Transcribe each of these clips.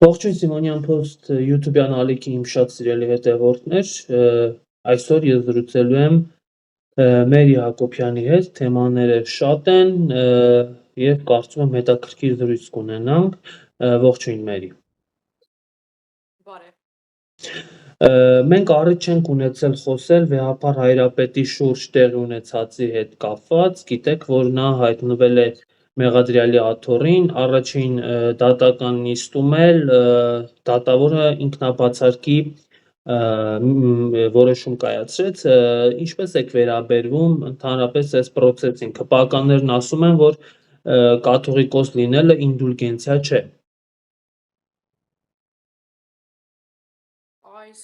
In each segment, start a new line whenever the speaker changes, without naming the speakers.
Ողջույն Սիմոնյան Post YouTube-յան ալիքի իմ շատ սիրելի հետևորդներ, այսօր ես զրուցելու եմ Մերի Հակոբյանի հետ, թեմաները շատ են և կարծում եմ հետաքրքիր զրույց կունենանք, ողջույն Մերի։
Բարև։
Մենք առիթ չենք ունեցել խոսել Վեհապար Հայրապետի շուրջ տեղի ունեցածի հետ կապված, գիտեք, որ նա հայտնվել է Մեղադրյալի աթոռին, առաջին դատական նիստում էլ դատավորը ինքնաբացարկի որոշում կայացրեց, ինչպես եք վերաբերվում ընդհանրապես այս պրոցեսին, քպականներն ասում են, որ կաթողիկոս լինելը ինդուլգենցիա չէ։
Այս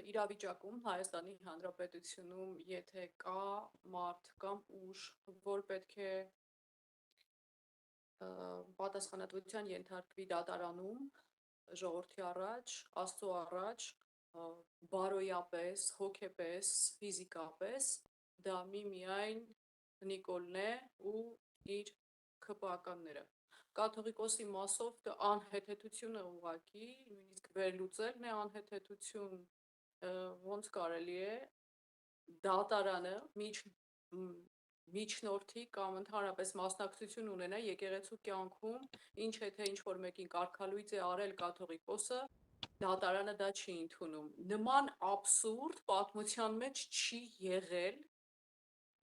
իրավիճակում Հայաստանի Հանրապետությունում, եթե կա մարդ կամ ուժ, որ պետք է պատասխանատվության ենթարկվի դատարանում, ժողովրդի առաջ, Աստծո առաջ, բարոյապես, հոգեպես, ֆիզիկապես, դա միայն Նիկոլն է ու իր քպականները։ Կաթողիկոսի մասով անհեթեթությունը ուղղակի, նույնիսկ վերլուծելն է անհեթեթություն, ոնց կարելի է դատարանը միջնորդի կամ ընդհանրապես մասնակցություն ունենա եկեղեցու կյանքում, ինչ եթե ինչ-որ մեկին կարգալույծ է արել կաթողիկոսը, դատարանը դա չի ընդունում։ Նման աբսուրդ պատմության մեջ չի եղել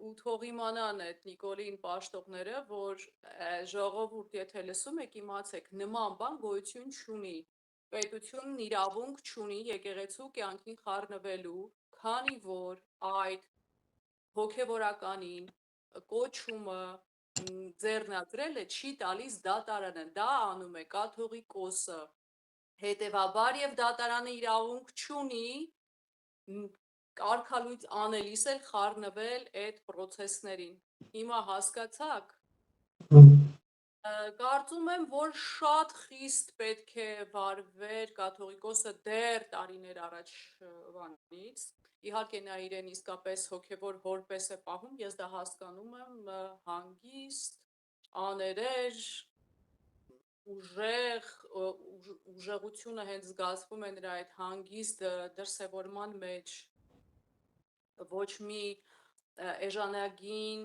ու թող իմանան այդ Նիկոլին պաշտողները, որ ժողովուրդ եթե լսում եք, իմացեք, նման բան գոյություն չունի։ Պետությունն իրավունք չունի եկեղեցու կյանքին խառնվելու, քանի որ այդ հոգևորականին կոչումը ձեռնադրելը չի տալիս դատարանը, դա անում է կաթողիկոսը, հետևաբար եւ դատարանը իրավունք չունի կարգալույծ անելիս էլ խառնվել այդ պրոցեսներին։ Հիմա հասկացաք։ Կարծում եմ, որ շատ խիստ պետք է վարվեր կաթողիկոսը դեռ տարիներ առաջվանից։ Իհարկե նա իրեն իսկապես հոգևոր հորպես է պահում, ես դա հասկանում եմ, հանգիստ, աներեժ, ուժեղությունը հենց զգացվում է նրա այդ հանգիստ դրսևորման մեջ, ոչ մի էժանագին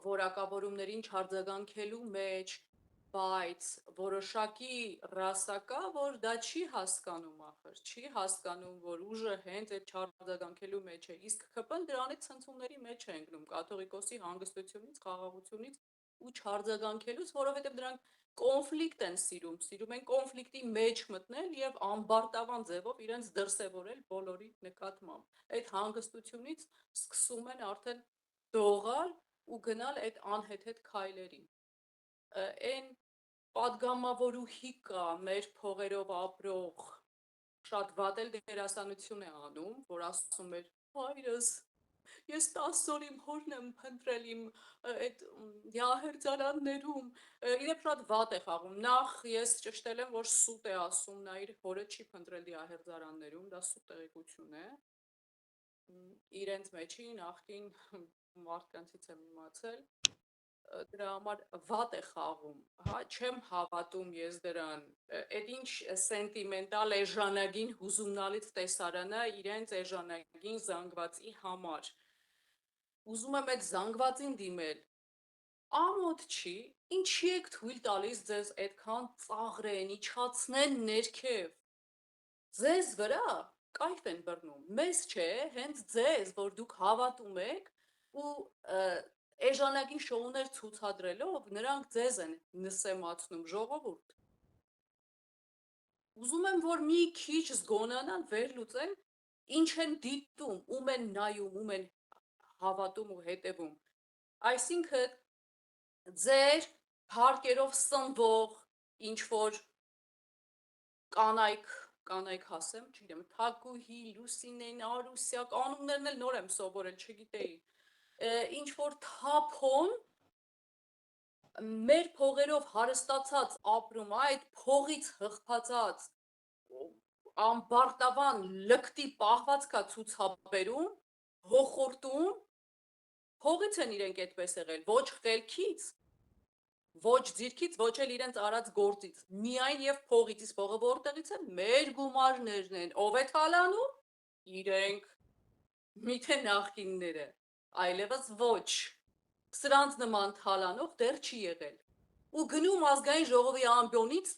որակավորումներին չարձագանքելու մեջ, բայց որոշակի ռասա կա, որ դա չի հասկանում ախր, չի հասկանում, որ ուժը հենց այդ չարձագանքելու մեջ է, իսկ ԿՊ-ն դրանից ցնցումների մեջ է ընկնում, կաթողիկոսի հանգստությունից, խաղաղությունից ու չարձագանքելուց, որովհետև դրանք կոնֆլիկտ են սիրում են կոնֆլիկտի մեջ մտնել եւ ամբարտավան ձևով իրենց դրսևորել բոլորի նկատմամբ։ Այդ հանգստությունից սկսում են արդեն դողալ ու գնալ այդ անհեթեթ քայլերին։ Այն պատգամավորուհի կա մեր փողերով ապրող, շատ վատ էլ դերասանություն է անում, որ ասում էր հայրս, ես 10 օր իմ հորն եմ փնտրել իմ այդ յահերձարաններում, իրեն շատ վատ է խաղում, նախ ես ճշտել եմ, որ սուտ է ասում, նա իր հորը չի փնտրել յահերձարաններում, դա սուտ տեղեկություն է, իրենց մեջի նախկին մարդկանցից եմ իմացել, դրա համար վատ է խաղում, չեմ հավատում ես դրան, այդ ինչ սենտիմենտալ էժանագին հուզումնալից տեսարանը իրենց էժանագին զանգվածի համար, ուզում եմ այդ զանգվածին դիմել, ամոթ չի, ինչի եք թույլ տալիս ձեզ այդքան ծաղրեն, իջացնեն ներքև, ձեզ վրա կայֆ են բռնում, մեզ չէ, հենց ձեզ, որ դուք հավատում եք ու էժանագին շոուներ ցուցադրելով նրանք ձեզ են նսեմացնում, ժողովուրդ։ Ուզում եմ, որ մի քիչ զգոնանան, վերլուծեն, ինչ են դիտում, ում են նայում, ում են հավատում ու հետևում։ Այսինքն ձեր հարկերով սնվող ինչ որ կանայք ասեմ, չգիտեմ, Թագուհի, Լուսինեն, Արուսյակ, անուններն էլ նոր եմ սովորել, չգիտեի, ինչ որ թափոն մեր փողերով հարստացած ապրում, այդ փողից հղկացած ամբարտավան լկտի պահվածքա ցուցաբերում, հոխորտում, փողից են իրենք այդպես եղել, ոչ խելքից, Ոչ ձիրքից, ոչ էլ իրենց արած գործից, միայն եւ փողից, իսկ փողը որտեղից է, մեր գումարներն են, ով է թալանում, իրենք, միթե նախկինները, այլևս ոչ, սրանց նման թալանող դեռ չի եղել, ու գնում ազգային ժողովի ամբյոնից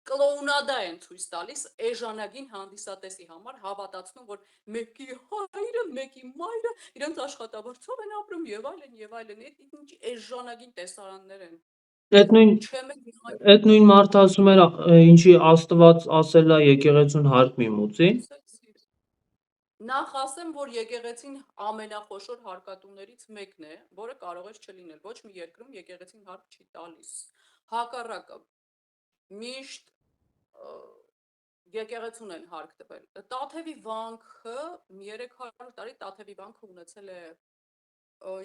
կլոունադա են ցույց տալիս էժանագին հանդիսատեսի համար, հավատացնում, որ մեկի հայրը, մեկի մայրը իրենց աշխատավարձով են ապրում եւ այլն, ինչ էժանագին տեսարաններ են։
Այդ նույն
Չեմ միայն
այդ նույն մարդը ասում էր ինչի Աստված ասել է եկեղեցուն հարկ մի մուծի։
ասեցի։ Նախ ասեմ, որ եկեղեցին ամենախոշոր հարկատուներից մեկն է, որը կարող է չլինել։ Ոչ մի երկրում եկեղեցին հարկ չի տալիս։ Հակառակը միշտ եկեղեցուն են հարկ տվել։ Տաթևի վանքը 300 տարի Տաթևի վանքը ունեցել է,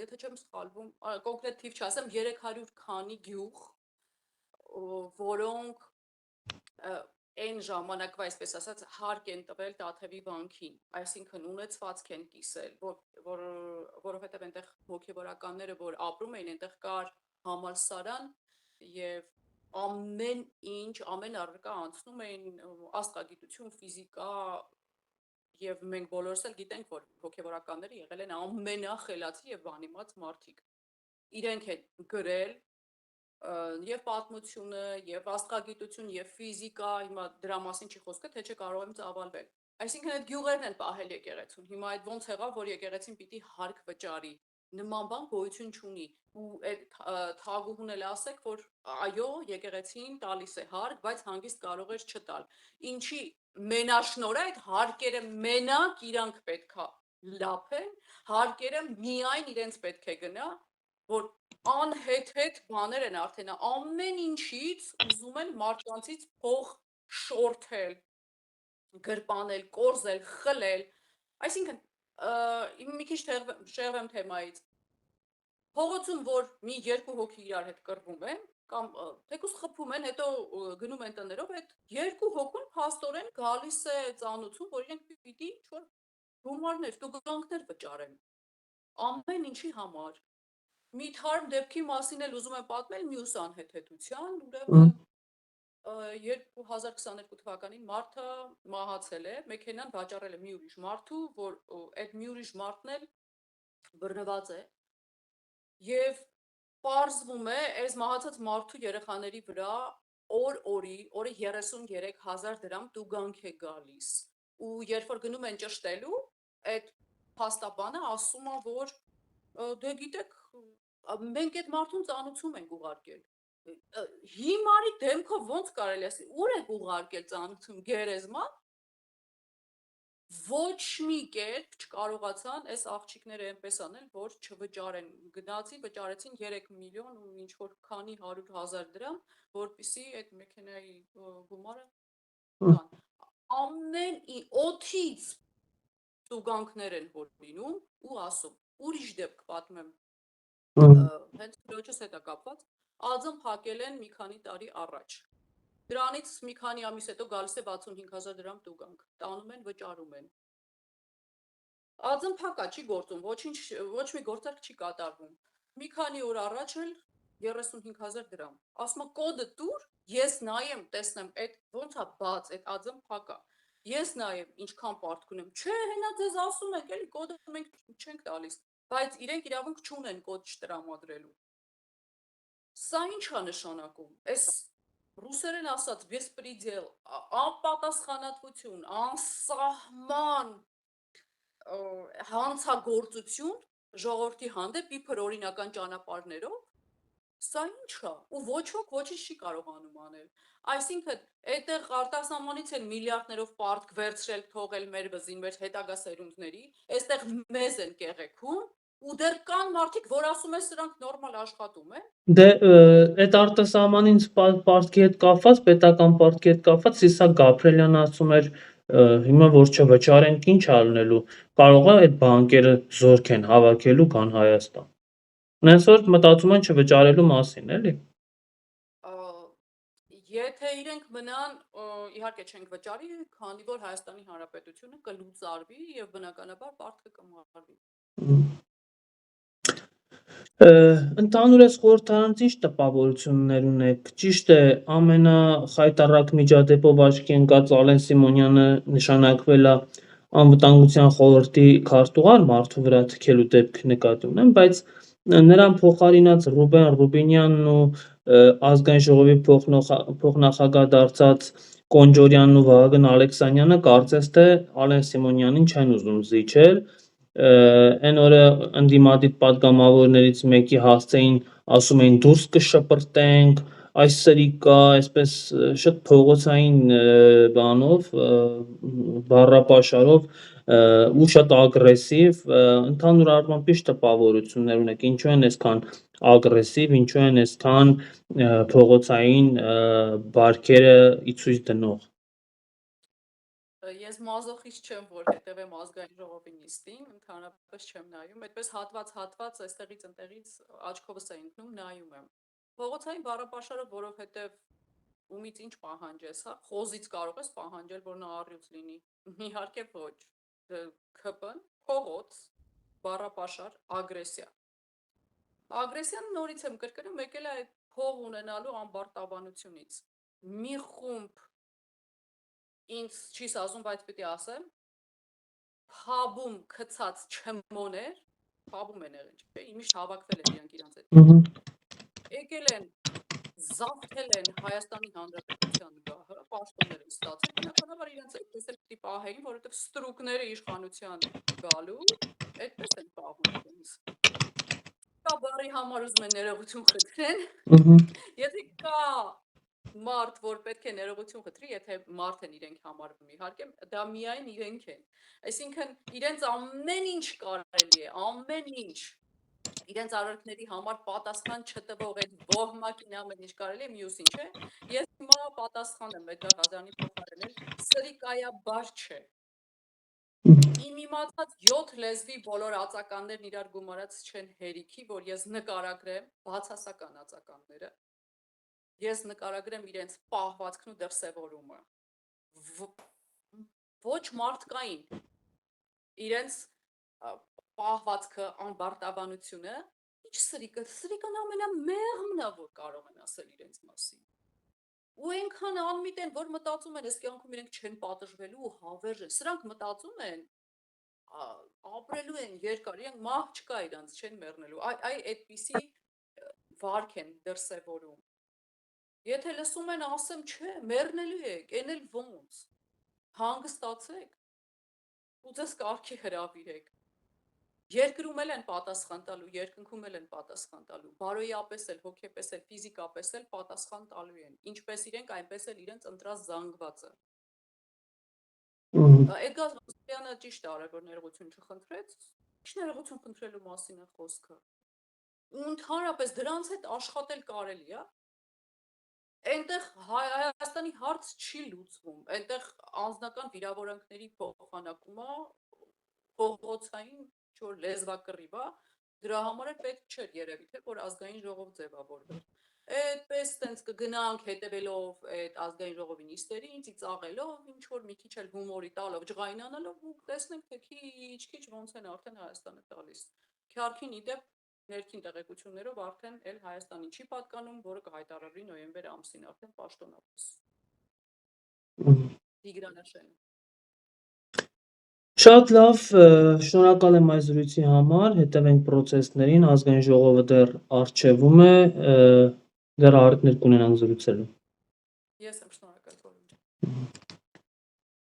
եթե չեմ սխալվում, կոնկրետ թիվ չասեմ, 300 քանի գյուղ, որոնք այն ժամանակվա, այսպես ասած, հարկ են տվել Տաթևի վանքին, այսինքն ունեցվածք են կիսել, որովհետև այնտեղ հոգևորականները, որ ապրում էին, այնտեղ կար համալսարան եւ ամեն ինչ, ամեն առարկա անցնում էին աստղագիտություն, ֆիզիկա եւ մենք բոլորս էլ գիտենք, որ հոգևորականները եղել են ամենախելացի եւ անիմաց մարդիկ։ Իրենք են գրել եւ պատմությունը, եւ աստղագիտություն, եւ ֆիզիկա, հիմա դրա մասին չի խոսքը, թե չկարող եմ ծավալվել։ Այսինքն այդ գյուղերն են պահել եկեղեցուն։ Հիմա այդ ոնց եղավ, որ եկեղեցին պիտի հարկ վճարի։ Նման բան գոյություն չունի։ Ու այդ թագուհուն էլ ասեք, որ այո, եկեղեցին տալիս է հարկ, բայց հանգիստ կարող էր չտալ։ Ինչի մենաշնորհ այդ հարկերը մենակ իրանք պետքա լափեն, հարկերը միայն իրենց պետք է գնա, որ անհետ բաներ են արդեն ամեն ինչից ուզում են մարդկանցից փող շորթել, գրպանել, կորզել, խլել։ Այսինքն մի քիչ շեղվեմ թեմայից։ Փողոցում, որ մի երկու հոգի իրար հետ կռվում են, կամ թեկուզ խփում են, հետո գնում են տներով, այդ երկու հոգուն փաստորեն գալիս է ծանոթում, որ իրենք պիտի ինչ-որ գումարներ, տուգանքներ վճարեն։ Ամեն ինչի համար։ Մի թարմ դեպքի մասին էլ ուզում եմ պատմել մյուս անհեթեթության, ուրեմն 2022 թվականին մարդը մահացել է, մեքենան վաճառել է մի ուրիշ մարդու, որ այդ մի ուրիշ մարդն էլ բռնված է, եւ պարզվում է, այս մահացած մարդու երեխաների վրա օրը 33,000 դրամ տուգանք է գալիս, ու երբ որ գնում են ճշտելու, այդ փաստաբանը ասում է, որ դե գիտեք, մենք այդ մարդուն ծանոթում ենք ուղարկել։ Հիմարի դեմքով ոնց կարելի է, ուր եք ուղարկել ծանոթում, գերեզման։ Ոչ մի կերպ չկարողացան այս աղջիկները այնպես անել, որ չվճարեն։ Գնացի, վճարեցին 3 միլիոն ու ինչ որ քանի 100,000 դրամ, որպեսզի այդ մեքենայի գումարը տան։ Ամեն օթից տուգանքներ են որ լինում ու ասում։ Ուրիշ դեպք պատմեմ։ Հենց քրոջս հետ է կապված, ածում փակել են մի քանի տարի առաջ։ Դրանից մի քանի ամիս հետո գալիս է 65,000 դրամ տուգանք, տանում են, վճարում են։ Ածում փակա չի գործում, ոչ մի գործարք չի կատարվում։ Մի քանի օր առաջ էլ 35,000 դրամ։ Ասում է կոդը տուր, ես նայեմ, տեսնեմ, այդ ոնց է բաց, այդ ածում փակա։ Ես նայեմ, ինչքան պարտք ունեմ։ Չէ, հենա ձեզ ասում եք, էլի կոդը մենք չենք տալիս, բայց իրենք իրավունք չունեն կոդ չտրամադրելու։ Սա ինչ է նշանակում։ Այս ռուսերեն ասած բեսպրիդել, անպատասխանատվություն, անսահման հանցագործություն ժողովրդի հանդեպ իբր օրինական ճանապարհներով, սա ինչ է, ու ոչ ոք ոչինչ չի կարողանում անել։ Այսինքն, այդտեղ արտասահմանից են միլիարդներով պարտք վերցրել, թողել մեր վզին, մեր հետագա սերունդների, այստեղ մեզ են կեղեքում, ու դեռ կան մարդիկ, որ ասում են սրանք նորմալ աշխատում են։
Դե այդ արտասահմանին պարտքի հետ կապված, պետական պարտքի հետ կապված Սիսակ Գաբրելյանը ասում էր հիմա որ չվճարենք ինչ ալնելու, կարող է այդ բանկերը զորք են հավաքելու կան Հայաստան։ Նենց որ մտածում են չվճարելու մասին, էլի։
Եթե իրենք մնան, իհարկե չենք վճարի, քանի որ Հայաստանի Հանրապետությունը կլուծարվի եւ բնականաբար պարտքը կմահարվի։
Ընդհանուր այս խորհրդարանից ինչ տպավորություններ ունեք։ Ճիշտ է, ամենախայտառակ միջադեպով աչքի ընկած Ալեն Սիմոնյանը նշանակվել է անվտանգության խորհրդի քարտուղար մարդու վրա թքելու դեպք նկատի ունեմ, բայց նրան փոխարինած Ռուբեն Ռուբինյանն ու ազգային ժողովի փոխնախագահ դարձած Կոնջորյանն ու Վահագն Ալեքսանյանը կարծես թե Ալեն Սիմոնյանին չեն ուզում զիջել, այն օրը ընդդիմադիր պատգամավորներից մեկի հասցեին ասում էին դուրս կշպրտենք, այս սրիկա, այսպես շատ փողոցային բանով, բառապաշարով ու շատ ագրեսիվ, ընդհանուր առմամբ ինչ տպավորություններ ունեք, ինչու են այսքան ագրեսիվ, ինչու են այսքան փողոցային բարքերը ի ցույց դնող։
Ես մազոխիստ չեմ, որ հետևեմ ազգային ժողովի նիստին, ընդհանրապես չեմ նայում, այդպես հատված այստեղից ընտեղից աչքովս է ընկնում, նայում եմ։ Փողոցային բառապաշարը, որովհետև ումից ինչ պահանջես, հա, խոզից կարող ես պահանջել, որ նա առյուծ լինի։ Իհարկե ոչ։ ՔՊ-ն, փողոց, բառապաշար, ագրեսիա։ Ագրեսիան նորից եմ կրկնում, եկել է այդ փող ունենալու ամբարտավանությունից։ Մի խումբ ինձ չի սազում, բայց պիտի ասեմ, փաբում քցած չմոներ, փաբում են եղել, չէ՞, իմիշտ հավաքվել են իրանք իրանց հետ։ Եկել են, զավթել են Հայաստանի Հանրապետության գահը, պաշտոններ են ստացել, բնականաբար իրանց այդպես էլ պիտի պահեին, որովհետև ստրուկները իշխանության գալու, այդպես են պահում իրենց։ Կա բարի համար ուզում են ներողություն խնդրեն, եթե կա մարդ, որ պետք է ներողություն խնդրի, եթե մարդ են իրենք համարվում, իհարկե, դա միայն իրենք են։ Այսինքն իրենց ամեն ինչ կարելի է, ամեն ինչ, իրենց արարքների համար պատասխան չտվող այդ ոհմակին ամեն ինչ կարելի է, մյուսին չէ։ Ես հիմա պատասխան եմ այդ Ղազանի փոխարինել, սրիկայաբար չէ։ Իմ իմացած 7 լեզվի բոլոր ածականներն իրար գումարած չեն հերիքի, որ ես նկարագրեմ բացասական ածականները, ես նկարագրեմ իրենց պահվածքն ու դրսևորումը, ոչ մարդկային, իրենց պահվածքը, ամբարտավանությունը, ինչ սրիկն ամենամեղմն է, որ կարող են ասել իրենց մասին։ Ու այնքան անմիտ են, որ մտածում են, այս կյանքում իրենք չեն պատժվելու ու հավերժ են, սրանք մտածում են, ապրելու են երկար, իրենք մահ չկա իրանց, չեն մեռնելու, այդպիսի վարք են դրսևորում։ Եթե լսում են, ասեմ, չէ, մեռնելու եք, են էլ ոնց, հանգստացեք, ու ձեզ կարգի հրավիրեք։ Երկրում էլ են պատասխան տալու, երկնքում էլ են պատասխան տալու, բարոյապես էլ, հոգեպես էլ, ֆիզիկապես էլ պատասխան տալու են, ինչպես իրենք, այնպես էլ իրենց ընտրած զանգվածը։ Էդգար Ռոստոյանը ճիշտ արել, որ ներողություն չխնդրեց, ինչ ներողություն խնդրելու մասին է խոսքը։ Ու ընդհանրապես դրանց հետ աշխատել կարելի է։ Այնտեղ Հայաստանի հարց չի լուծվում, այնտեղ անձնական վիրավորանքների փոխանակումը փողոցային ինչ-որ լեզվակռիվ է, դրա համար էլ պետք չէր երևի թե որ ազգային ժողով ձևավորվեր։ Այդպես տենց կգնանք հետևելով այդ ազգային ժողովի նիստերին, ծիծաղելով, ինչ որ մի քիչ էլ հումորի տալով, ջղայնանալով ու տեսնենք թե քիչ ոնց են արդեն Հայաստանը տալիս։ Քյարքին իդեպ ներքին տեղեկություններով արդեն էլ Հայաստանին չի պատկանում, որը կհայտարարվի նոյեմբեր ամսին արդեն պաշտոնապես։ Տիգրանաշեն։
Շատ լավ, շնորհակալ եմ այս զրույցի համար, հետևենք process-ներին, ազգային ժողովը դեռ առջևում է, դեռ առիթներ կունենանք զրուցելու։
Ես եմ շնորհակալ, որ